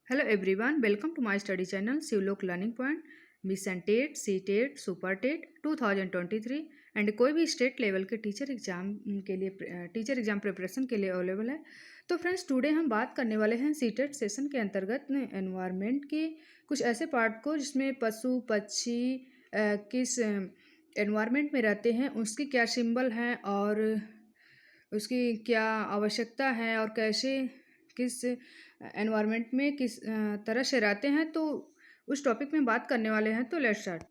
Hello everyone, welcome to my study channel Shivlok learning point. Mission TET, C TET, super TET 2023 and कोई भी state level के teacher exam preparation के लिए available है। तो friends, today हम बात करने वाले हैं सी टेट सेशन के अंतर्गत एनवायरनमेंट के कुछ ऐसे पार्ट को जिसमें पशु पक्षी किस एनवायरनमेंट में रहते हैं, उसकी क्या सिंबल हैं और उसकी क्या आवश्यकता है और कैसे किस एनवायरनमेंट में किस तरह से रहते हैं, तो उस टॉपिक में बात करने वाले हैं। तो लेट्स स्टार्ट। तो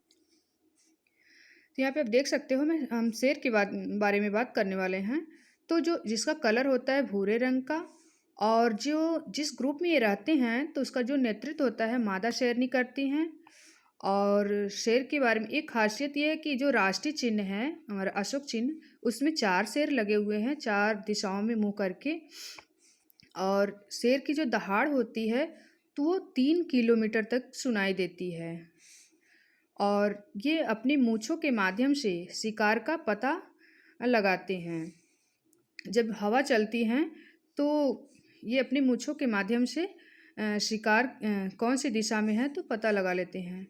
यहाँ पे आप देख सकते हो हम शेर के बारे में बात करने वाले हैं। तो जो जिसका कलर होता है भूरे रंग का, और जो जिस ग्रुप में ये रहते हैं तो उसका जो नेतृत्व होता है मादा शेरनी करती हैं। और शेर के बारे में एक खासियत ये है कि जो राष्ट्रीय चिन्ह है हमारा अशोक चिन्ह, उसमें 4 शेर लगे हुए हैं 4 दिशाओं में मुँह करके। और शेर की जो दहाड़ होती है तो वो 3 किलोमीटर तक सुनाई देती है, और ये अपनी मूँछों के माध्यम से शिकार का पता लगाते हैं। जब हवा चलती है तो ये अपनी मूँछों के माध्यम से शिकार कौन सी दिशा में है तो पता लगा लेते हैं।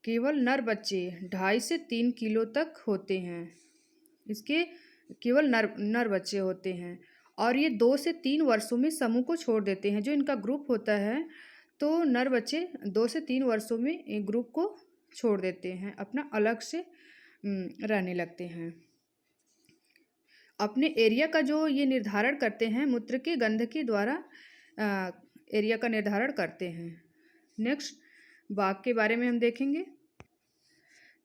केवल नर बच्चे 2.5 से 3 किलो तक होते हैं, इसके केवल नर बच्चे होते हैं। और ये 2 से 3 वर्षों में समूह को छोड़ देते हैं। जो इनका ग्रुप होता है तो नर बच्चे 2 से 3 वर्षों में एक ग्रुप को छोड़ देते हैं, अपना अलग से रहने लगते हैं। अपने एरिया का जो ये निर्धारण करते हैं मूत्र के गंध के द्वारा एरिया का निर्धारण करते हैं। नेक्स्ट, बाघ के बारे में हम देखेंगे।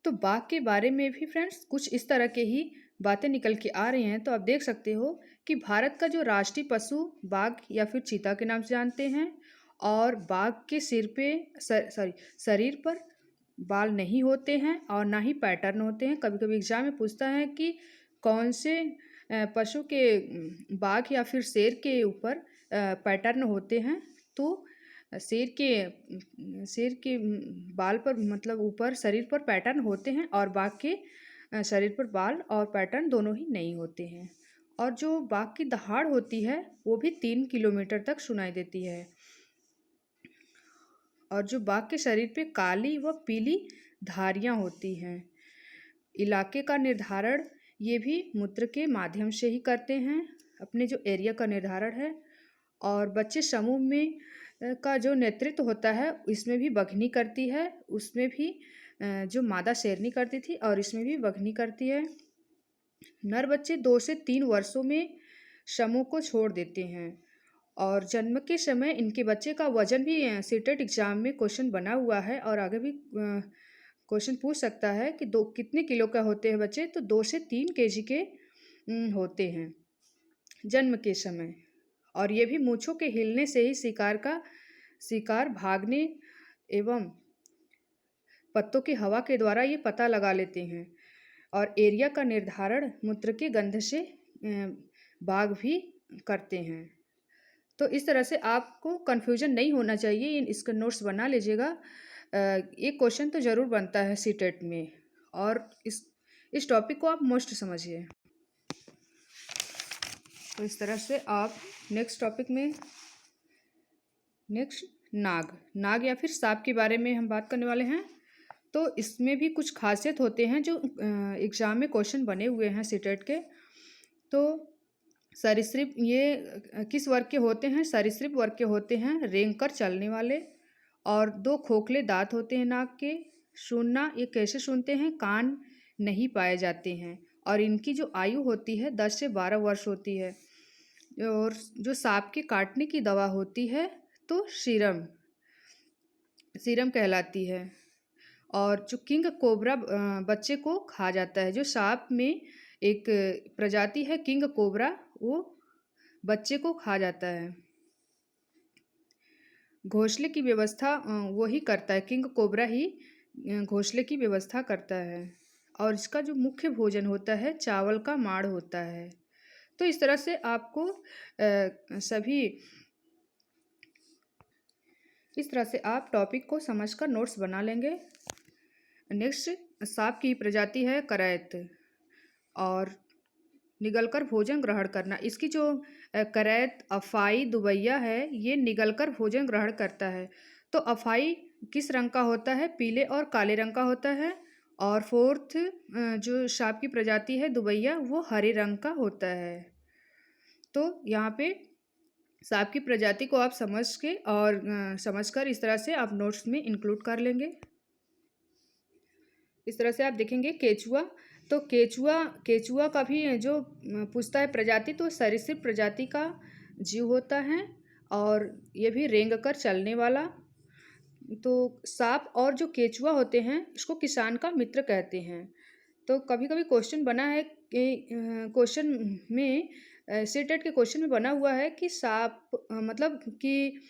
तो बाघ के बारे में भी फ्रेंड्स कुछ इस तरह के ही बातें निकल के आ रही हैं। तो आप देख सकते हो कि भारत का जो राष्ट्रीय पशु बाघ या फिर चीता के नाम से जानते हैं, और बाघ के शरीर पर बाल नहीं होते हैं और ना ही पैटर्न होते हैं। कभी कभी एग्जाम में पूछता है कि कौन से पशु के बाघ या फिर शेर के ऊपर पैटर्न होते हैं, तो शेर के बाल पर मतलब ऊपर शरीर पर पैटर्न होते हैं, और बाघ के शरीर पर बाल और पैटर्न दोनों ही नहीं होते हैं। और जो बाघ की दहाड़ होती है वो भी 3 किलोमीटर तक सुनाई देती है। और जो बाघ के शरीर पे काली व पीली धारियाँ होती हैं। इलाके का निर्धारण ये भी मूत्र के माध्यम से ही करते हैं, अपने जो एरिया का निर्धारण है। और बच्चे समूह में का जो नेतृत्व होता है इसमें भी बघनी करती है, उसमें भी जो मादा शेरनी करती थी और इसमें भी बघनी करती है। नर बच्चे 2 से 3 वर्षों में समूह को छोड़ देते हैं, और जन्म के समय इनके बच्चे का वजन भी सीटेट एग्जाम में क्वेश्चन बना हुआ है, और आगे भी क्वेश्चन पूछ सकता है कि कितने किलो का होते हैं बच्चे, तो 2 से 3 केजी के होते हैं जन्म के समय। और ये भी मूँछों के हिलने से ही शिकार भागने एवं पत्तों की हवा के द्वारा ये पता लगा लेते हैं। और एरिया का निर्धारण मूत्र के गंध से बाघ भी करते हैं। तो इस तरह से आपको कन्फ्यूजन नहीं होना चाहिए, इसका नोट्स बना लीजिएगा। एक क्वेश्चन तो ज़रूर बनता है सीटेट में, और इस टॉपिक को आप मोस्ट समझिए। तो इस तरह से आप नेक्स्ट टॉपिक में नाग या फिर सांप के बारे में हम बात करने वाले हैं। तो इसमें भी कुछ खासियत होते हैं जो एग्ज़ाम में क्वेश्चन बने हुए हैं सीटेट के। तो सरीसृप ये किस वर्ग के होते हैं? सरीसृप वर्ग के होते हैं, रेंग कर चलने वाले। और 2 खोखले दांत होते हैं नाक के। सूंघना, ये कैसे सूंघते हैं? कान नहीं पाए जाते हैं। और इनकी जो आयु होती है 10 से 12 वर्ष होती है। और जो सांप के काटने की दवा होती है तो सीरम कहलाती है। और जो किंग कोबरा बच्चे को खा जाता है। जो सांप में एक प्रजाति है किंग कोबरा, वो बच्चे को खा जाता है। घोंसले की व्यवस्था वही करता है, किंग कोबरा ही घोंसले की व्यवस्था करता है। और इसका जो मुख्य भोजन होता है चावल का माड़ होता है। तो इस तरह से आपको इस तरह से आप टॉपिक को समझकर नोट्स बना लेंगे। नेक्स्ट, सांप की प्रजाति है करैत, और निगलकर भोजन ग्रहण करना। इसकी जो करैत, अफाई, दुबैया है, ये निगलकर भोजन ग्रहण करता है। तो अफाई किस रंग का होता है? पीले और काले रंग का होता है। और फोर्थ जो सांप की प्रजाति है दुबैया, वो हरे रंग का होता है। तो यहाँ पे सांप की प्रजाति को आप समझ के और समझकर इस तरह से आप नोट्स में इंक्लूड कर लेंगे। इस तरह से आप देखेंगे केचुआ, तो केचुआ का भी जो पूछता है प्रजाति, तो सरीसृप प्रजाति का जीव होता है और ये भी रेंग कर चलने वाला। तो सांप और जो केचुआ होते हैं इसको किसान का मित्र कहते हैं। तो कभी कभी क्वेश्चन बना है कि क्वेश्चन में सीटेट के क्वेश्चन में बना हुआ है कि सांप मतलब कि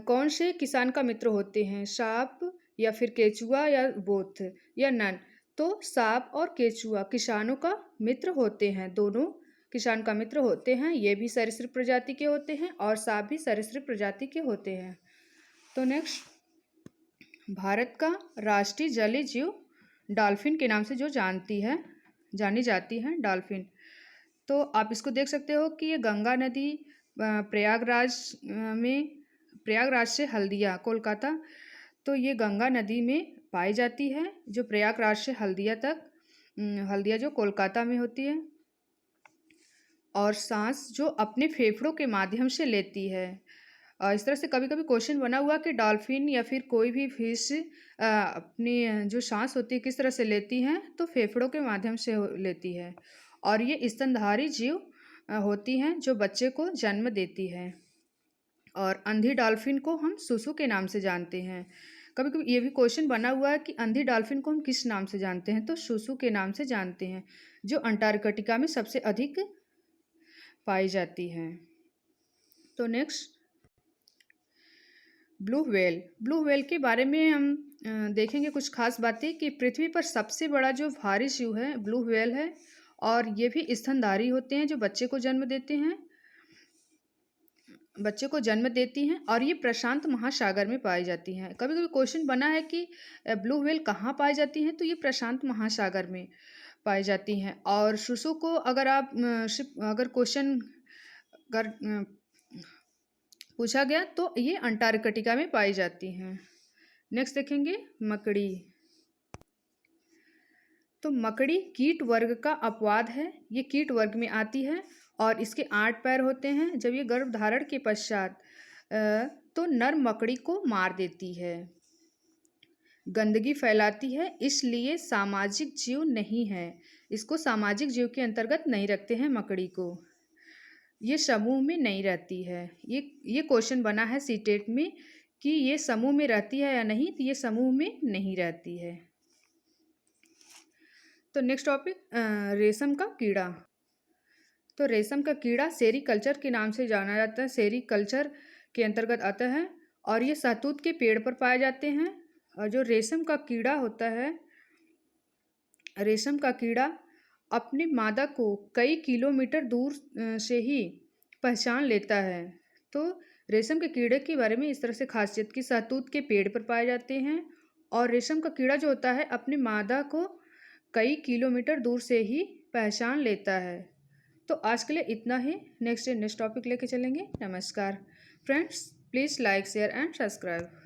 कौन से किसान का मित्र होते हैं, सांप या फिर केचुआ या बोथ या नन। तो सांप और केचुआ किसानों का मित्र होते हैं, दोनों किसान का मित्र होते हैं। ये भी सरीसृप प्रजाति के होते हैं और सांप भी सरीसृप प्रजाति के होते हैं। तो नेक्स्ट, भारत का राष्ट्रीय जलीय जीव डॉल्फिन के नाम से जो जानी जाती है डॉल्फिन। तो आप इसको देख सकते हो कि ये गंगा नदी प्रयागराज से हल्दिया कोलकाता, तो ये गंगा नदी में पाई जाती है, जो प्रयागराज से हल्दिया जो कोलकाता में होती है। और सांस जो अपने फेफड़ों के माध्यम से लेती है। इस तरह से कभी कभी क्वेश्चन बना हुआ कि डॉल्फिन या फिर कोई भी फिश अपनी जो सांस होती है किस तरह से लेती हैं, तो फेफड़ों के माध्यम से लेती है। और ये स्तनधारी जीव होती हैं जो बच्चे को जन्म देती है। और अंधी डॉल्फिन को हम सुसु के नाम से जानते हैं। कभी कभी ये भी क्वेश्चन बना हुआ है कि अंधी डॉल्फिन को हम किस नाम से जानते हैं, तो सुसु के नाम से जानते हैं, जो अंटार्कटिका में सबसे अधिक पाई जाती है। तो नेक्स्ट, ब्लू व्हेल के बारे में हम देखेंगे कुछ खास बातें कि पृथ्वी पर सबसे बड़ा जो भारी जीव है ब्लू व्हेल है और ये भी स्तनधारी होते हैं जो बच्चे को जन्म देती हैं और ये प्रशांत महासागर में पाई जाती हैं। कभी कभी क्वेश्चन बना है कि ब्लू व्हेल कहाँ पाई जाती हैं, तो ये प्रशांत महासागर में पाई जाती हैं। और सुसु को अगर क्वेश्चन पूछा गया तो ये अंटार्कटिका में पाई जाती हैं। नेक्स्ट देखेंगे मकड़ी। तो मकड़ी कीट वर्ग का अपवाद है, ये कीट वर्ग में आती है और इसके 8 पैर होते हैं। जब ये गर्भधारण के पश्चात तो नर मकड़ी को मार देती है, गंदगी फैलाती है, इसलिए सामाजिक जीव नहीं है, इसको सामाजिक जीव के अंतर्गत नहीं रखते हैं मकड़ी को, ये समूह में नहीं रहती है। ये क्वेश्चन बना है सीटेट में कि ये समूह में रहती है या नहीं, तो ये समूह में नहीं रहती है। तो नेक्स्ट टॉपिक, रेशम का कीड़ा। तो रेशम का कीड़ा सेरीकल्चर के नाम से जाना जाता है, सेरीकल्चर के अंतर्गत आता है और ये शहतूत के पेड़ पर पाए जाते हैं। और जो रेशम का कीड़ा होता है, रेशम का कीड़ा अपनी मादा को कई किलोमीटर दूर से ही पहचान लेता है। तो रेशम के कीड़े के बारे में इस तरह से खासियत कि शहतूत के पेड़ पर पाए जाते हैं और रेशम का कीड़ा जो होता है अपनी मादा को कई किलोमीटर दूर से ही पहचान लेता है। तो आज के लिए इतना ही, नेक्स्ट टॉपिक लेके चलेंगे। नमस्कार friends, please like share and subscribe.